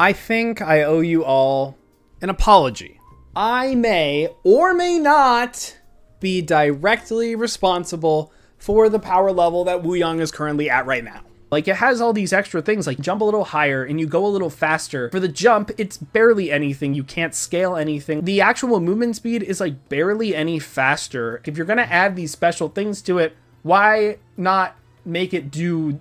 I think I owe you all an apology. I may or may not be directly responsible for the power level that Wuyang is currently at right now. Like, it has all these extra things, like jump a little higher and you go a little faster. For the jump, it's barely anything. You can't scale anything. The actual movement speed is like barely any faster. If you're gonna add these special things to it, why not make it do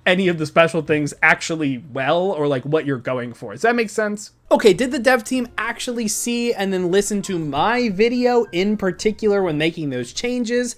any of the special things actually well, or like what you're going for? Does that make sense? Okay, did the dev team actually see and then listen to my video in particular when making those changes?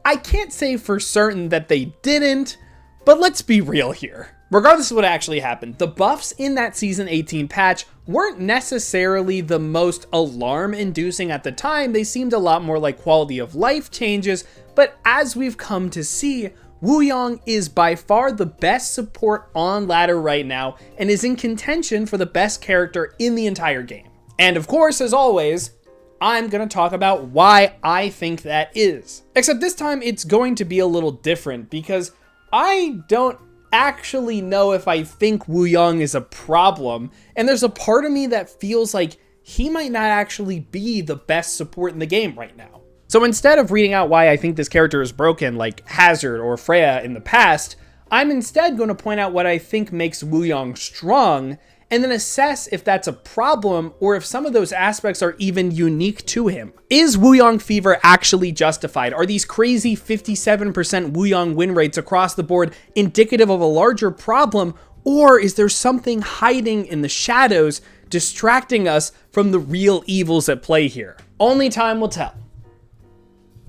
I can't say for certain that they didn't, but let's be real here. Regardless of what actually happened, the buffs in that Season 18 patch weren't necessarily the most alarm-inducing at the time. They seemed a lot more like quality of life changes, but as we've come to see, Wuyang is by far the best support on ladder right now and is in contention for the best character in the entire game. And of course, as always, I'm going to talk about why I think that is. Except this time it's going to be a little different because I don't actually know if I think Wuyang is a problem, and there's a part of me that feels like he might not actually be the best support in the game right now. So instead of reading out why I think this character is broken like Hazard or Freya in the past, I'm instead going to point out what I think makes Wuyang strong, and then assess if that's a problem or if some of those aspects are even unique to him. Is Wuyang fever actually justified? Are these crazy 57% Wuyang win rates across the board indicative of a larger problem, or is there something hiding in the shadows distracting us from the real evils at play here? Only time will tell.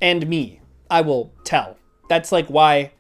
And me, I will tell. That's like why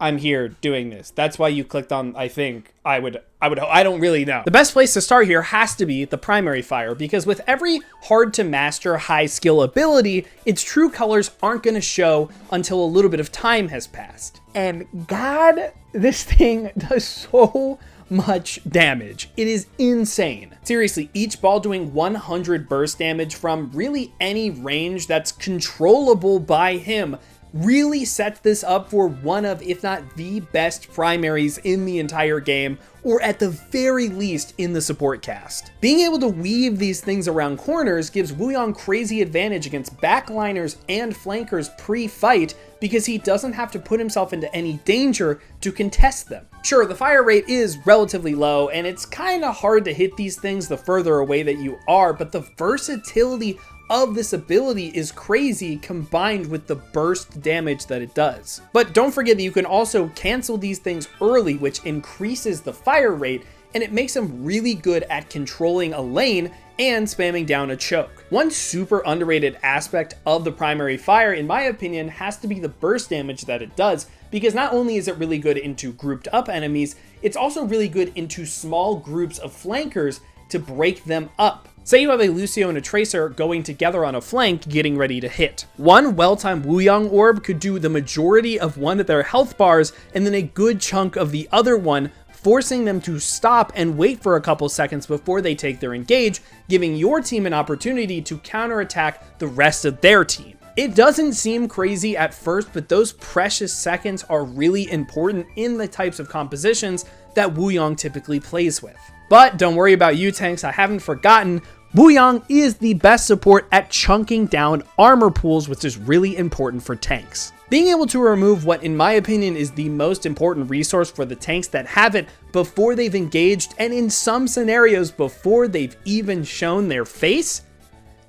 I'm here doing this. That's why you clicked on, I think, I don't really know. The best place to start here has to be the primary fire, because with every hard to master high skill ability, its true colors aren't gonna show until a little bit of time has passed. And God, this thing does so much damage. It is insane. Seriously, each ball doing 100 burst damage from really any range that's controllable by him really sets this up for one of, if not the best primaries in the entire game, or at the very least in the support cast. Being able to weave these things around corners gives Wuyang crazy advantage against backliners and flankers pre-fight because he doesn't have to put himself into any danger to contest them. Sure, the fire rate is relatively low and it's kind of hard to hit these things the further away that you are, but the versatility of this ability is crazy combined with the burst damage that it does. But don't forget that you can also cancel these things early, which increases the fire rate, and it makes him really good at controlling a lane and spamming down a choke. One super underrated aspect of the primary fire, in my opinion, has to be the burst damage that it does, because not only is it really good into grouped up enemies, it's also really good into small groups of flankers to break them up. Say you have a Lucio and a Tracer going together on a flank getting ready to hit. One well-timed Wuyang orb could do the majority of one of their health bars and then a good chunk of the other one, forcing them to stop and wait for a couple seconds before they take their engage, giving your team an opportunity to counterattack the rest of their team. It doesn't seem crazy at first, but those precious seconds are really important in the types of compositions that Wuyang typically plays with. But don't worry about you tanks, I haven't forgotten. Wuyang is the best support at chunking down armor pools, which is really important for tanks. Being able to remove what, in my opinion, is the most important resource for the tanks that have it before they've engaged, and in some scenarios before they've even shown their face,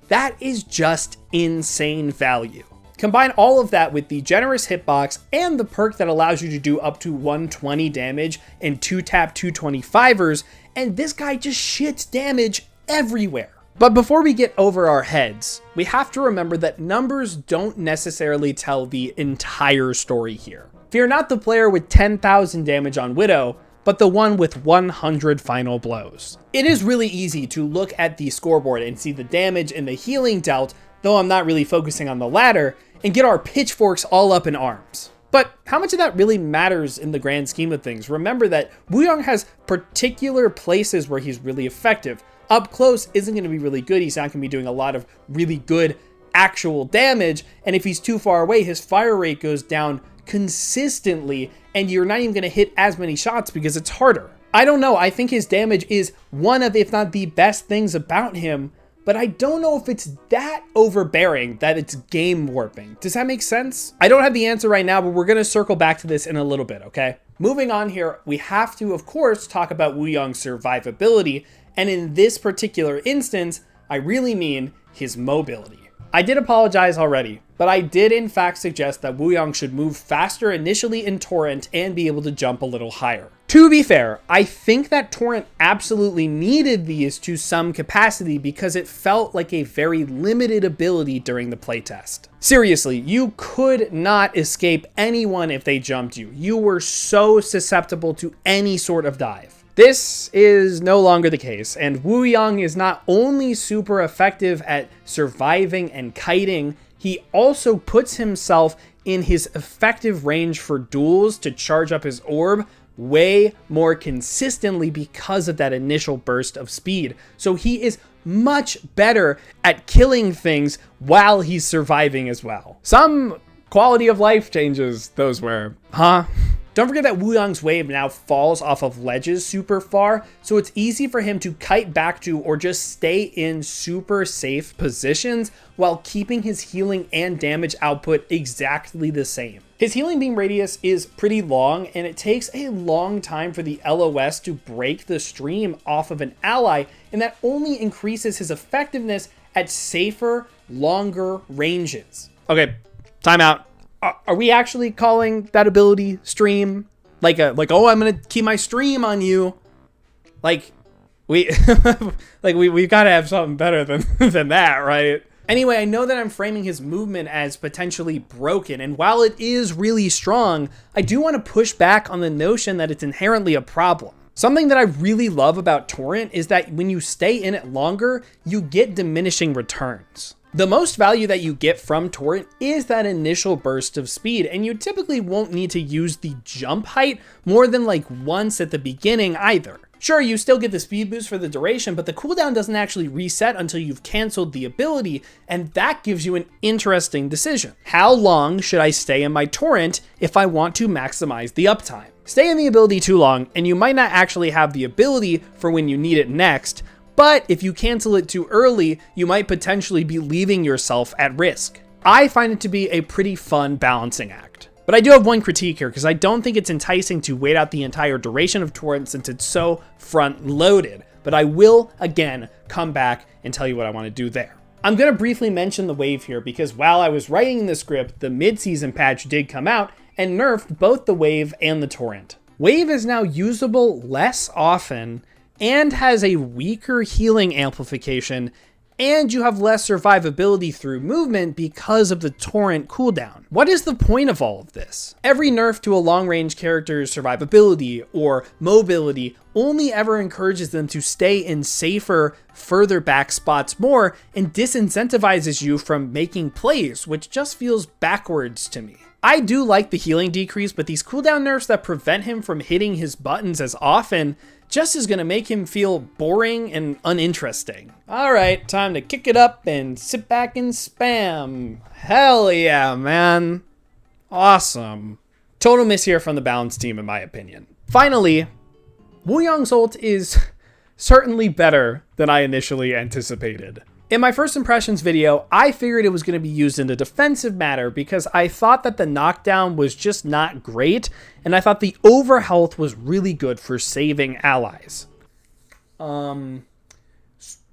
that is just insane value. Combine all of that with the generous hitbox and the perk that allows you to do up to 120 damage and 2-tap 225ers, and this guy just shits damage everywhere. But before we get over our heads, we have to remember that numbers don't necessarily tell the entire story here. Fear not the player with 10,000 damage on Widow, but the one with 100 final blows. It is really easy to look at the scoreboard and see the damage and the healing dealt, though I'm not really focusing on the latter, and get our pitchforks all up in arms. But how much of that really matters in the grand scheme of things? Remember that Wuyang has particular places where he's really effective. Up close isn't going to be really good. He's not going to be doing a lot of really good actual damage. And if he's too far away, his fire rate goes down consistently and you're not even going to hit as many shots because it's harder. I don't know, I think his damage is one of, if not the best things about him, but I don't know if it's that overbearing that it's game warping. Does that make sense? I don't have the answer right now, but we're gonna circle back to this in a little bit, okay? Moving on here, we have to, of course, talk about Wuyang's survivability, and in this particular instance, I really mean his mobility. I did apologize already, but I did in fact suggest that Wuyang should move faster initially in Torrent and be able to jump a little higher. To be fair, I think that Torrent absolutely needed these to some capacity because it felt like a very limited ability during the playtest. Seriously, you could not escape anyone if they jumped you. You were so susceptible to any sort of dive. This is no longer the case, and Wuyang is not only super effective at surviving and kiting, he also puts himself in his effective range for duels to charge up his orb way more consistently because of that initial burst of speed. So he is much better at killing things while he's surviving as well. Some quality of life changes those were, huh? Don't forget that Wuyang's wave now falls off of ledges super far, so it's easy for him to kite back to or just stay in super safe positions while keeping his healing and damage output exactly the same. His healing beam radius is pretty long, and it takes a long time for the LOS to break the stream off of an ally, and that only increases his effectiveness at safer, longer ranges. Okay, time out. Are we actually calling that ability stream? Like, oh, I'm gonna keep my stream on you. Like, we've got to have something better than that, right? Anyway, I know that I'm framing his movement as potentially broken, and while it is really strong, I do want to push back on the notion that it's inherently a problem. Something that I really love about Torrent is that when you stay in it longer, you get diminishing returns. The most value that you get from Torrent is that initial burst of speed, and you typically won't need to use the jump height more than like once at the beginning either. Sure, you still get the speed boost for the duration, but the cooldown doesn't actually reset until you've canceled the ability, and that gives you an interesting decision. How long should I stay in my Torrent if I want to maximize the uptime? Stay in the ability too long, and you might not actually have the ability for when you need it next, but if you cancel it too early, you might potentially be leaving yourself at risk. I find it to be a pretty fun balancing act. But I do have one critique here, because I don't think it's enticing to wait out the entire duration of Torrent since it's so front-loaded. But I will, again, come back and tell you what I want to do there. I'm going to briefly mention the wave here, because while I was writing the script, the mid-season patch did come out and nerfed both the wave and the Torrent. Wave is now usable less often, and has a weaker healing amplification, and you have less survivability through movement because of the Torrent cooldown. What is the point of all of this? Every nerf to a long-range character's survivability or mobility only ever encourages them to stay in safer, further back spots more, and disincentivizes you from making plays, which just feels backwards to me. I do like the healing decrease, but these cooldown nerfs that prevent him from hitting his buttons as often just is gonna make him feel boring and uninteresting. All right, time to kick it up and sit back and spam. Hell yeah, man. Awesome. Total miss here from the balance team, in my opinion. Finally, Wuyang's ult is certainly better than I initially anticipated. In my first impressions video, I figured it was going to be used in a defensive manner because I thought that the knockdown was just not great, and I thought the overhealth was really good for saving allies. So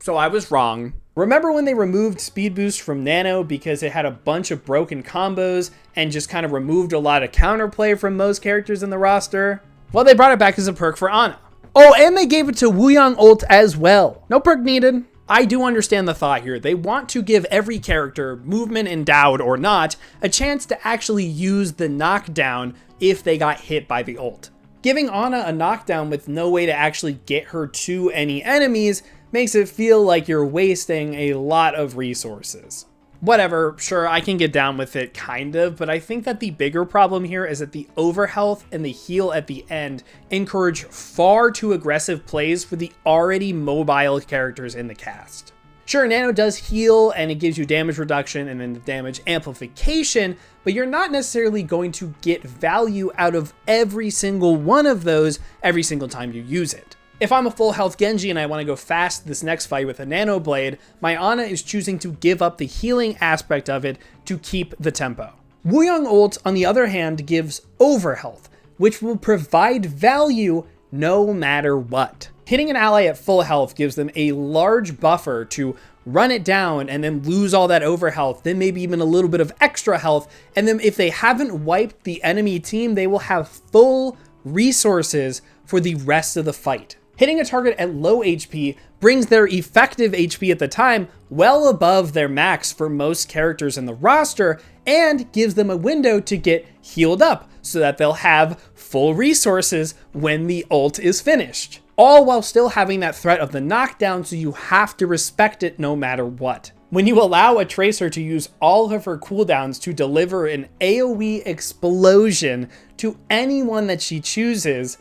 I was wrong. Remember when they removed speed boost from Nano because it had a bunch of broken combos and just kind of removed a lot of counterplay from most characters in the roster? Well, they brought it back as a perk for Ana. Oh, and they gave it to Wuyang ult as well. No perk needed. I do understand the thought here. They want to give every character, movement endowed or not, a chance to actually use the knockdown if they got hit by the ult. Giving Ana a knockdown with no way to actually get her to any enemies makes it feel like you're wasting a lot of resources. Whatever, sure, I can get down with it, kind of, but I think that the bigger problem here is that the overhealth and the heal at the end encourage far too aggressive plays for the already mobile characters in the cast. Sure, Nano does heal and it gives you damage reduction and then the damage amplification, but you're not necessarily going to get value out of every single one of those every single time you use it. If I'm a full health Genji and I want to go fast this next fight with a Nano Blade, my Ana is choosing to give up the healing aspect of it to keep the tempo. Wuyang ult, on the other hand, gives overhealth, which will provide value no matter what. Hitting an ally at full health gives them a large buffer to run it down and then lose all that overhealth, then maybe even a little bit of extra health, and then if they haven't wiped the enemy team, they will have full resources for the rest of the fight. Hitting a target at low HP brings their effective HP at the time well above their max for most characters in the roster and gives them a window to get healed up so that they'll have full resources when the ult is finished. All while still having that threat of the knockdown, so you have to respect it no matter what. When you allow a Tracer to use all of her cooldowns to deliver an AoE explosion to anyone that she chooses,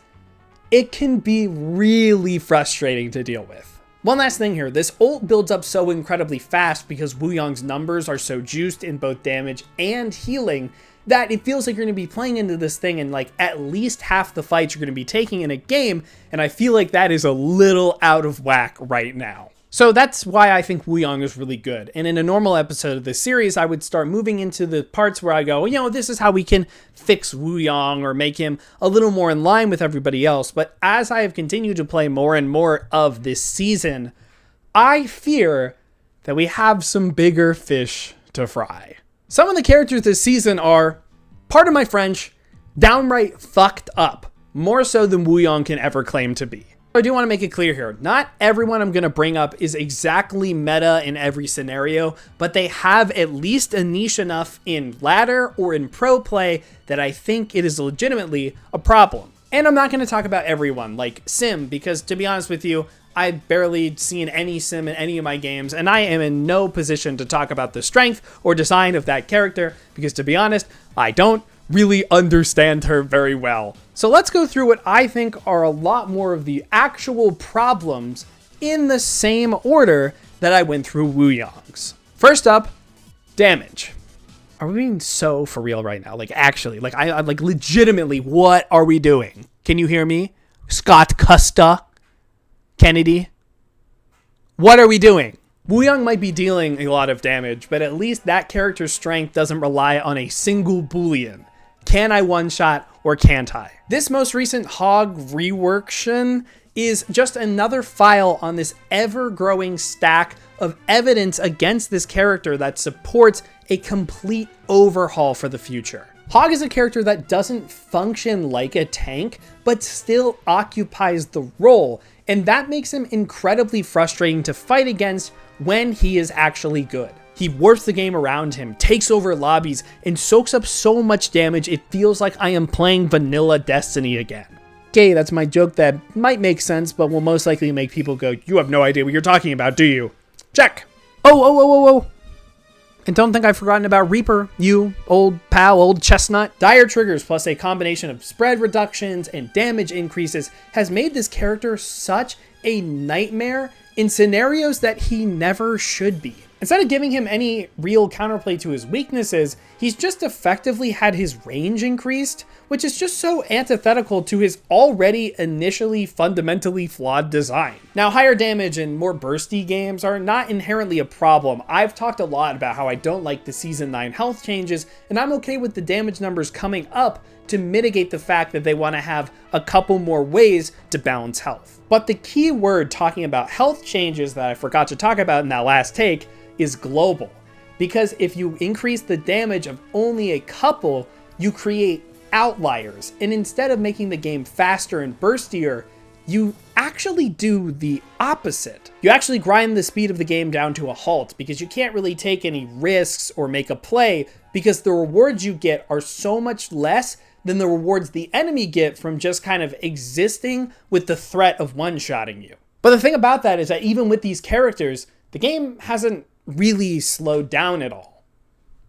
it can be really frustrating to deal with. One last thing here, this ult builds up so incredibly fast because Wuyang's numbers are so juiced in both damage and healing that it feels like you're going to be playing into this thing and like at least half the fights you're going to be taking in a game, and I feel like that is a little out of whack right now. So that's why I think Wuyang is really good. And in a normal episode of this series, I would start moving into the parts where I go, this is how we can fix Wuyang or make him a little more in line with everybody else. But as I have continued to play more and more of this season, I fear that we have some bigger fish to fry. Some of the characters this season are, pardon my French, downright fucked up, more so than Wuyang can ever claim to be. I do want to make it clear here, not everyone I'm going to bring up is exactly meta in every scenario, but they have at least a niche enough in ladder or in pro play that I think it is legitimately a problem. And I'm not going to talk about everyone, like Sim, because to be honest with you, I've barely seen any Sim in any of my games, and I am in no position to talk about the strength or design of that character, because to be honest, I don't really understand her very well. So let's go through what I think are a lot more of the actual problems in the same order that I went through Wuyang's. First up, damage. Are we being so for real right now? Like actually, I'm like legitimately, what are we doing? Can you hear me? Scott Custa? Kennedy? What are we doing? Wuyang might be dealing a lot of damage, but at least that character's strength doesn't rely on a single boolean. Can I one-shot or can't I? This most recent Hog reworktion is just another file on this ever-growing stack of evidence against this character that supports a complete overhaul for the future. Hog is a character that doesn't function like a tank, but still occupies the role, and that makes him incredibly frustrating to fight against when he is actually good. He warps the game around him, takes over lobbies, and soaks up so much damage it feels like I am playing vanilla Destiny again. Okay, that's my joke that might make sense, but will most likely make people go, you have no idea what you're talking about, do you? Check! Oh. And don't think I've forgotten about Reaper, you old pal, old chestnut. Dire triggers plus a combination of spread reductions and damage increases has made this character such a nightmare in scenarios that he never should be. Instead of giving him any real counterplay to his weaknesses, he's just effectively had his range increased, which is just so antithetical to his already initially fundamentally flawed design. Now, higher damage and more bursty games are not inherently a problem. I've talked a lot about how I don't like the Season 9 health changes, and I'm okay with the damage numbers coming up to mitigate the fact that they want to have a couple more ways to balance health. But the key word talking about health changes that I forgot to talk about in that last take is global. Because if you increase the damage of only a couple, you create outliers. And instead of making the game faster and burstier, you actually do the opposite. You actually grind the speed of the game down to a halt because you can't really take any risks or make a play because the rewards you get are so much less than the rewards the enemy get from just kind of existing with the threat of one-shotting you. But the thing about that is that even with these characters, the game hasn't really slowed down at all.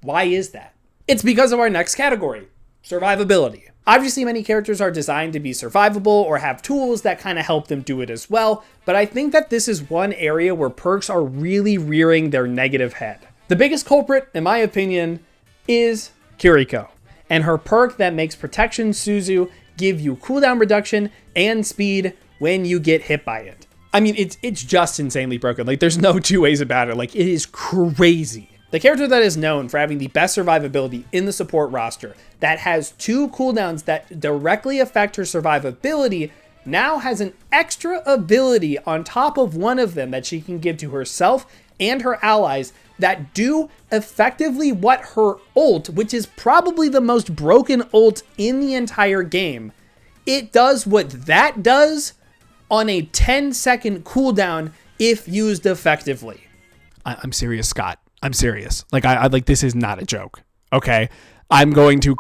Why is that? It's because of our next category, Survivability. Obviously, many characters are designed to be survivable or have tools that kind of help them do it as well, but I think that this is one area where perks are really rearing their negative head. The biggest culprit, in my opinion, is Kiriko, and her perk that makes Protection Suzu give you cooldown reduction and speed when you get hit by it. I mean, it's just insanely broken. Like, there's no two ways about it. Like, it is crazy. The character that is known for having the best survivability in the support roster, that has 2 cooldowns that directly affect her survivability, now has an extra ability on top of one of them that she can give to herself and her allies that do effectively what her ult, which is probably the most broken ult in the entire game. It does what that does on a 10-second cooldown if used effectively. I'm serious, Scott. I'm serious. Like, I like, this is not a joke. Okay? I'm going to...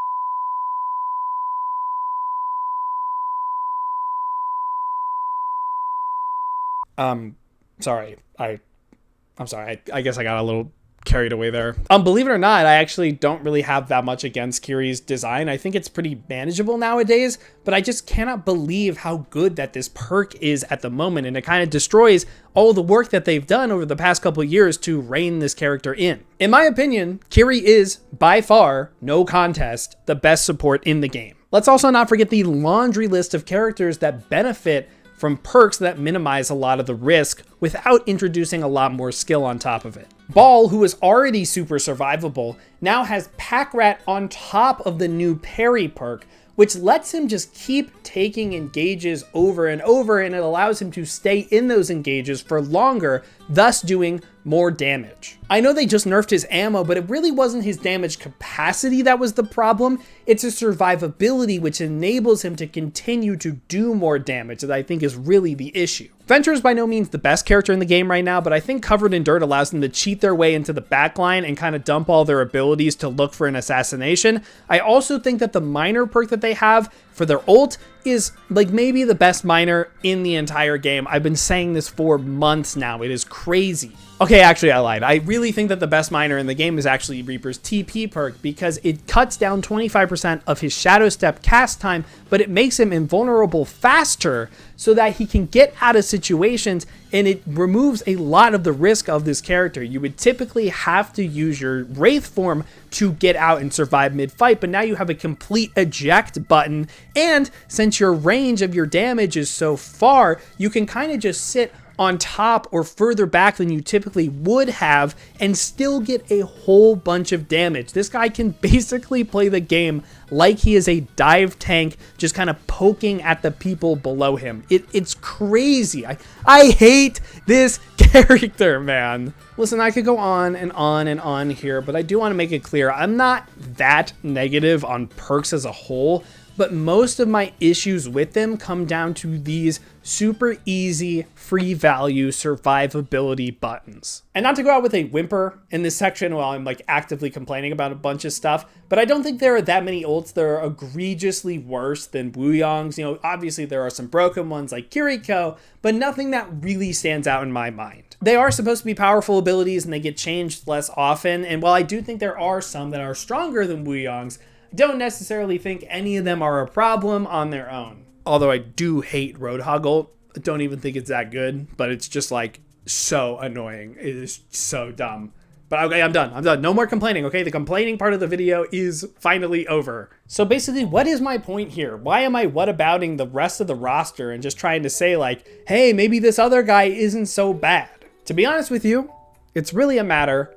sorry. I'm sorry. I guess I got a little carried away there. Believe it or not, I actually don't really have that much against Kiri's design. I think it's pretty manageable nowadays, but I just cannot believe how good that this perk is at the moment, and it kind of destroys all the work that they've done over the past couple years to rein this character in. In my opinion, Kiri is, by far, no contest, the best support in the game. Let's also not forget the laundry list of characters that benefit from perks that minimize a lot of the risk without introducing a lot more skill on top of it. Ball, who is already super survivable, now has Pack Rat on top of the new parry perk, which lets him just keep taking engages over and over, and it allows him to stay in those engages for longer, thus doing more damage. I know they just nerfed his ammo, but it really wasn't his damage capacity that was the problem. It's his survivability, which enables him to continue to do more damage, that I think is really the issue. Venture is by no means the best character in the game right now, but I think Covered in Dirt allows them to cheat their way into the backline and kind of dump all their abilities to look for an assassination. I also think that the miner perk that they have for their ult is like maybe the best miner in the entire game. I've been saying this for months now. It is crazy. Okay, actually I lied. I really think that the best miner in the game is actually Reaper's TP perk, because it cuts down 25% of his Shadow Step cast time, but it makes him invulnerable faster so that he can get out of situations, and it removes a lot of the risk of this character. You would typically have to use your Wraith form to get out and survive mid-fight, but now you have a complete eject button, and since your range of your damage is so far, you can kind of just sit on top or further back than you typically would have and still get a whole bunch of damage. This guy can basically play the game like he is a dive tank, just kind of poking at the people below him. It's crazy. I hate this character, man. Listen, I could go on and on and on here, but I do want to make it clear, I'm not that negative on perks as a whole, but most of my issues with them come down to these super easy, free value survivability buttons. And not to go out with a whimper in this section while I'm like actively complaining about a bunch of stuff, but I don't think there are that many ults that are egregiously worse than Wuyang's. You know, obviously there are some broken ones like Kiriko, but nothing that really stands out in my mind. They are supposed to be powerful abilities and they get changed less often, and while I do think there are some that are stronger than Wuyang's, I don't necessarily think any of them are a problem on their own. Although I do hate Roadhog ult. I don't even think it's that good, but it's just like so annoying. It is so dumb. But okay, I'm done. No more complaining, okay? The complaining part of the video is finally over. So basically, what is my point here? Why am I whatabouting the rest of the roster and just trying to say like, hey, maybe this other guy isn't so bad? To be honest with you, it's really a matter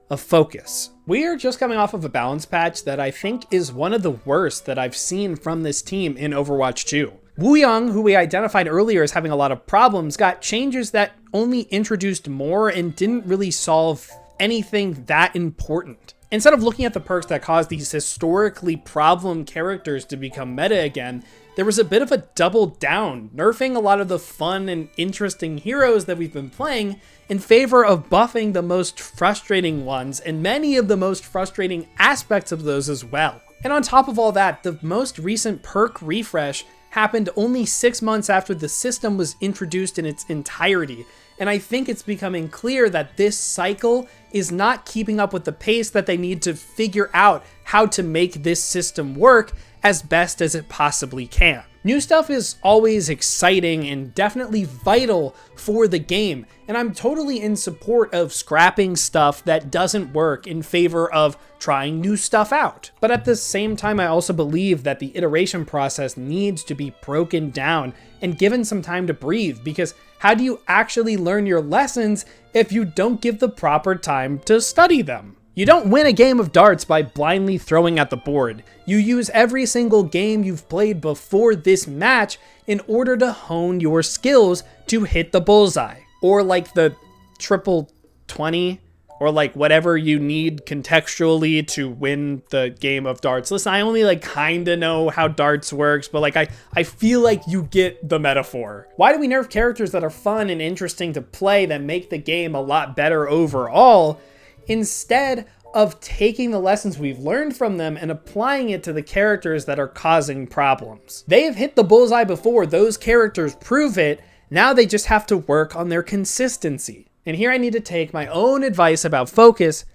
of focus. We are just coming off of a balance patch that I think is one of the worst that I've seen from this team in Overwatch 2. Wuyang, who we identified earlier as having a lot of problems, got changes that only introduced more and didn't really solve anything that important. Instead of looking at the perks that caused these historically problem characters to become meta again, there was a bit of a double down, nerfing a lot of the fun and interesting heroes that we've been playing in favor of buffing the most frustrating ones, and many of the most frustrating aspects of those as well. And on top of all that, the most recent perk refresh happened only 6 months after the system was introduced in its entirety. and I think it's becoming clear that this cycle is not keeping up with the pace that they need to figure out how to make this system work as best as it possibly can. New stuff is always exciting and definitely vital for the game, and I'm totally in support of scrapping stuff that doesn't work in favor of trying new stuff out. But at the same time, I also believe that the iteration process needs to be broken down and given some time to breathe, because how do you actually learn your lessons if you don't give the proper time to study them? You don't win a game of darts by blindly throwing at the board. You use every single game you've played before this match in order to hone your skills to hit the bullseye. Or like the triple 20, or like whatever you need contextually to win the game of darts. Listen, I only like kinda know how darts works, but like I feel like you get the metaphor. Why do we nerf characters that are fun and interesting to play that make the game a lot better overall, instead of taking the lessons we've learned from them and applying it to the characters that are causing problems? They have hit the bullseye before, those characters prove it, now they just have to work on their consistency. And here I need to take my own advice about focus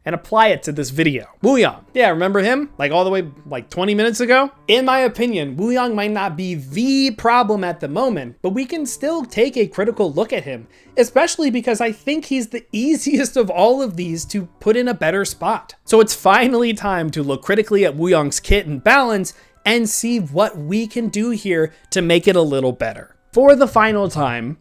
and apply it to this video. Wuyang. Yeah, remember him? Like all the way like 20 minutes ago? In my opinion, Wuyang might not be the problem at the moment, but we can still take a critical look at him, especially because I think he's the easiest of all of these to put in a better spot. So it's finally time to look critically at Wuyang's kit and balance and see what we can do here to make it a little better. For the final time,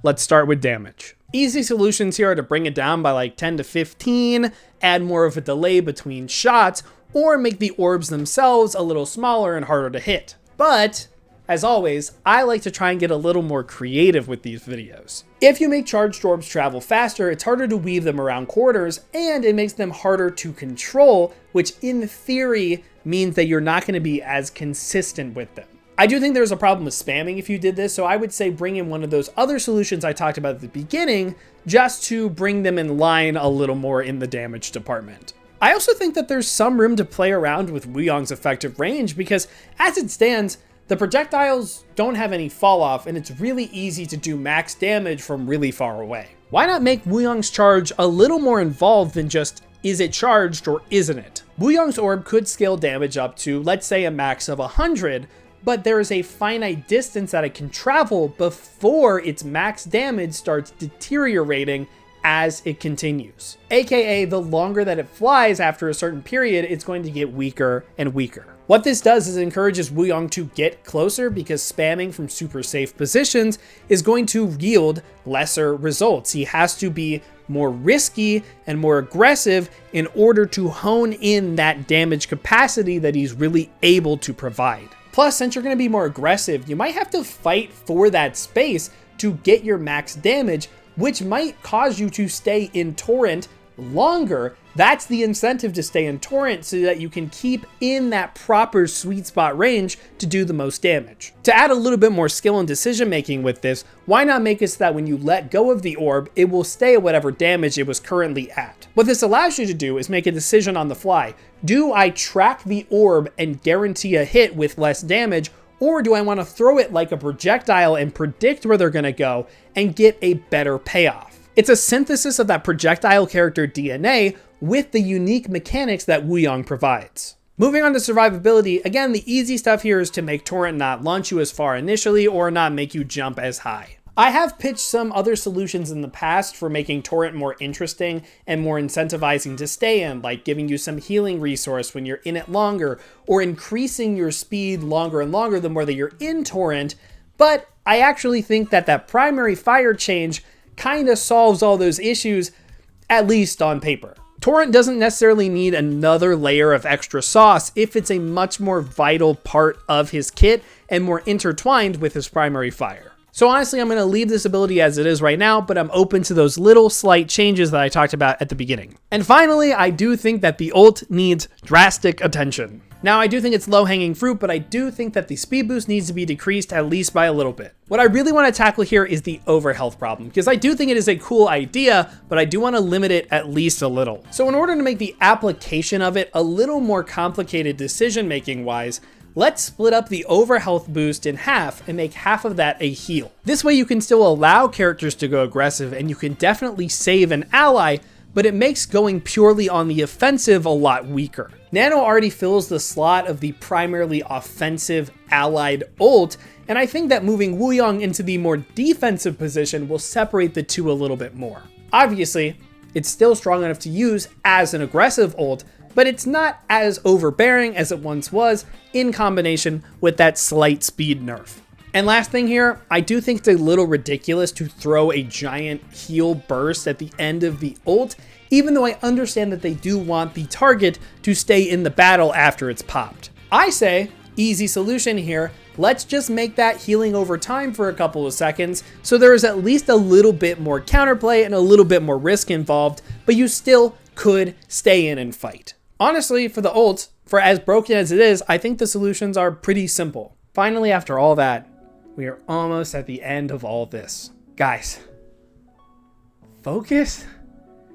let's start with damage. Easy solutions here are to bring it down by like 10 to 15, add more of a delay between shots, or make the orbs themselves a little smaller and harder to hit. But, as always, I like to try and get a little more creative with these videos. If you make charged orbs travel faster, it's harder to weave them around quarters, and it makes them harder to control, which in theory means that you're not going to be as consistent with them. I do think there's a problem with spamming if you did this, so I would say bring in one of those other solutions I talked about at the beginning, just to bring them in line a little more in the damage department. I also think that there's some room to play around with Wuyang's effective range, because as it stands, the projectiles don't have any fall off, and it's really easy to do max damage from really far away. Why not make Wuyang's charge a little more involved than just, is it charged or isn't it? Wuyang's orb could scale damage up to, let's say, a max of 100, but there is a finite distance that it can travel before its max damage starts deteriorating as it continues. AKA, the longer that it flies after a certain period, it's going to get weaker and weaker. What this does is it encourages Wuyang to get closer, because spamming from super safe positions is going to yield lesser results. He has to be more risky and more aggressive in order to hone in that damage capacity that he's really able to provide. Plus, since you're going to be more aggressive, you might have to fight for that space to get your max damage, which might cause you to stay in Torrent longer. That's the incentive to stay in Torrent, so that you can keep in that proper sweet spot range to do the most damage. To add a little bit more skill and decision making with this, why not make it so that when you let go of the orb, it will stay at whatever damage it was currently at? What this allows you to do is make a decision on the fly. Do I track the orb and guarantee a hit with less damage, or do I want to throw it like a projectile and predict where they're going to go and get a better payoff? It's a synthesis of that projectile character DNA with the unique mechanics that Wuyang provides. Moving on to survivability, again, the easy stuff here is to make Torrent not launch you as far initially or not make you jump as high. I have pitched some other solutions in the past for making Torrent more interesting and more incentivizing to stay in, like giving you some healing resource when you're in it longer, or increasing your speed longer and longer the more that you're in Torrent, but I actually think that that primary fire change kind of solves all those issues, at least on paper. Torrent doesn't necessarily need another layer of extra sauce if it's a much more vital part of his kit and more intertwined with his primary fire. So honestly, I'm going to leave this ability as it is right now, but I'm open to those little slight changes that I talked about at the beginning. And finally, I do think that the ult needs drastic attention. Now, I do think it's low-hanging fruit, but I do think that the speed boost needs to be decreased at least by a little bit. What I really want to tackle here is the overhealth problem, because I do think it is a cool idea, but I do want to limit it at least a little. So in order to make the application of it a little more complicated decision-making wise, let's split up the overhealth boost in half and make half of that a heal. This way you can still allow characters to go aggressive and you can definitely save an ally, but it makes going purely on the offensive a lot weaker. Nano already fills the slot of the primarily offensive allied ult, and I think that moving Wuyang into the more defensive position will separate the two a little bit more. Obviously, it's still strong enough to use as an aggressive ult, but it's not as overbearing as it once was in combination with that slight speed nerf. And last thing here, I do think it's a little ridiculous to throw a giant heal burst at the end of the ult, even though I understand that they do want the target to stay in the battle after it's popped. I say, easy solution here, let's just make that healing over time for a couple of seconds, so there is at least a little bit more counterplay and a little bit more risk involved, but you still could stay in and fight. Honestly, for the ult, for as broken as it is, I think the solutions are pretty simple. Finally, after all that, we are almost at the end of all this. Guys, focus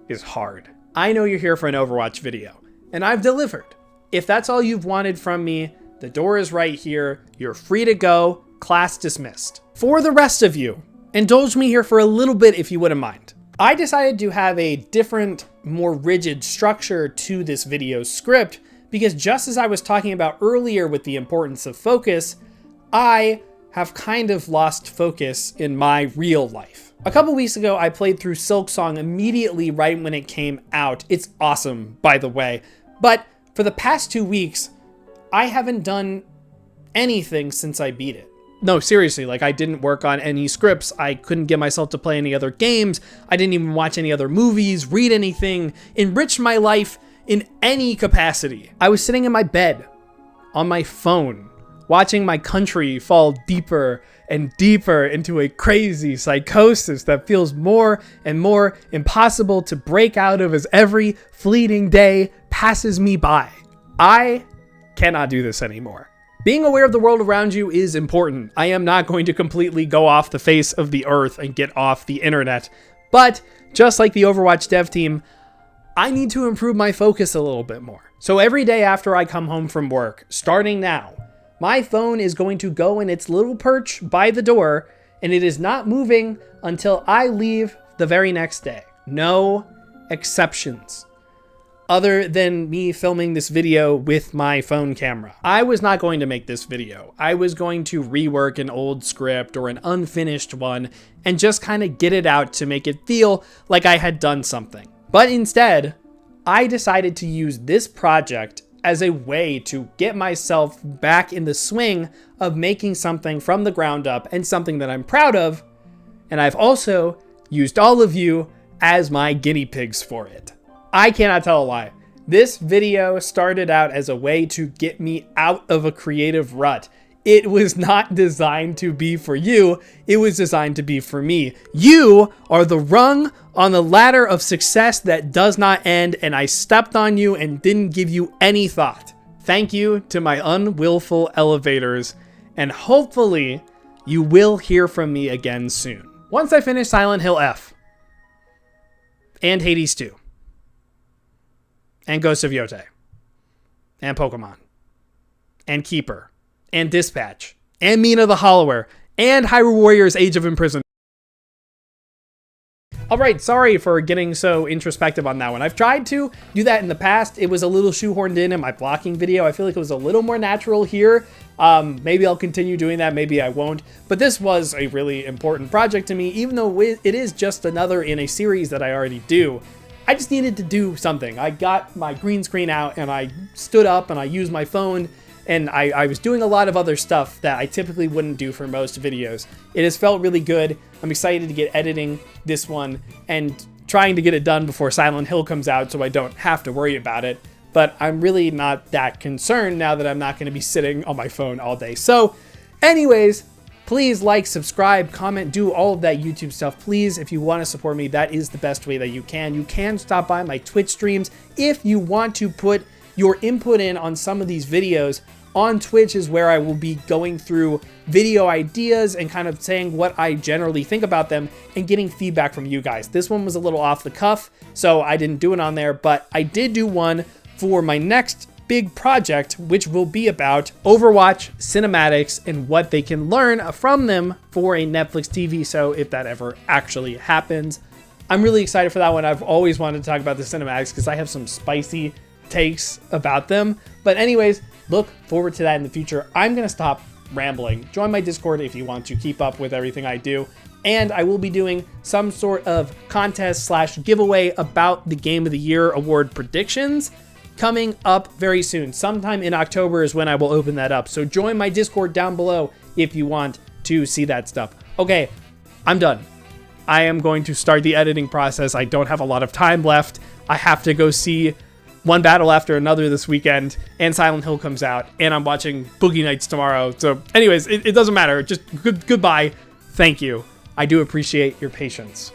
is hard. I know you're here for an Overwatch video, and I've delivered. If that's all you've wanted from me, the door is right here. You're free to go. Class dismissed. For the rest of you, indulge me here for a little bit if you wouldn't mind. I decided to have a different, more rigid structure to this video script because just as I was talking about earlier with the importance of focus, I have kind of lost focus in my real life. A couple weeks ago, I played through Silksong immediately right when it came out. It's awesome, by the way. But for the past 2 weeks, I haven't done anything since I beat it. No, seriously, like I didn't work on any scripts. I couldn't get myself to play any other games. I didn't even watch any other movies, read anything, enrich my life in any capacity. I was sitting in my bed on my phone, watching my country fall deeper and deeper into a crazy psychosis that feels more and more impossible to break out of as every fleeting day passes me by. I cannot do this anymore. Being aware of the world around you is important. I am not going to completely go off the face of the earth and get off the internet, but just like the Overwatch dev team, I need to improve my focus a little bit more. So every day after I come home from work, starting now, my phone is going to go in its little perch by the door, and it is not moving until I leave the very next day. No exceptions. Other than me filming this video with my phone camera. I was not going to make this video. I was going to rework an old script or an unfinished one and just kind of get it out to make it feel like I had done something. But instead, I decided to use this project as a way to get myself back in the swing of making something from the ground up and something that I'm proud of. And I've also used all of you as my guinea pigs for it. I cannot tell a lie. This video started out as a way to get me out of a creative rut. It was not designed to be for you. It was designed to be for me. You are the rung on the ladder of success that does not end, and I stepped on you and didn't give you any thought. Thank you to my unwillful elevators, and hopefully you will hear from me again soon. Once I finish Silent Hill F, and Hades 2, and Ghost of Yote, and Pokemon, and Keeper, and Dispatch, and Mina the Hollower, and Hyrule Warriors Age of Imprisonment. Alright, sorry for getting so introspective on that one. I've tried to do that in the past. It was a little shoehorned in my blocking video. I feel like it was a little more natural here. Maybe I'll continue doing that, maybe I won't. But this was a really important project to me, even though it is just another in a series that I already do. I just needed to do something. I got my green screen out and I stood up and I used my phone and I was doing a lot of other stuff that I typically wouldn't do for most videos. It has felt really good. I'm excited to get editing this one and trying to get it done before Silent Hill comes out so I don't have to worry about it. But I'm really not that concerned now that I'm not going to be sitting on my phone all day. So anyways, please like, subscribe, comment, do all of that YouTube stuff. Please, if you want to support me, that is the best way that you can. You can stop by my Twitch streams if you want to put your input in on some of these videos. On Twitch is where I will be going through video ideas and kind of saying what I generally think about them and getting feedback from you guys. This one was a little off the cuff, so I didn't do it on there, but I did do one for my next big project, which will be about Overwatch cinematics and what they can learn from them for a Netflix TV show if that ever actually happens. I'm really excited for that one. I've always wanted to talk about the cinematics because I have some spicy takes about them. But anyways, look forward to that in the future. I'm going to stop rambling. Join my Discord if you want to keep up with everything I do. And I will be doing some sort of contest / giveaway about the Game of the Year award predictions coming up very soon. Sometime in October is when I will open that up. So join my Discord down below if you want to see that stuff. Okay, I'm done. I am going to start the editing process. I don't have a lot of time left. I have to go see one battle after another this weekend, and Silent Hill comes out, and I'm watching Boogie Nights tomorrow. So anyways, it doesn't matter. Just goodbye. Thank you. I do appreciate your patience.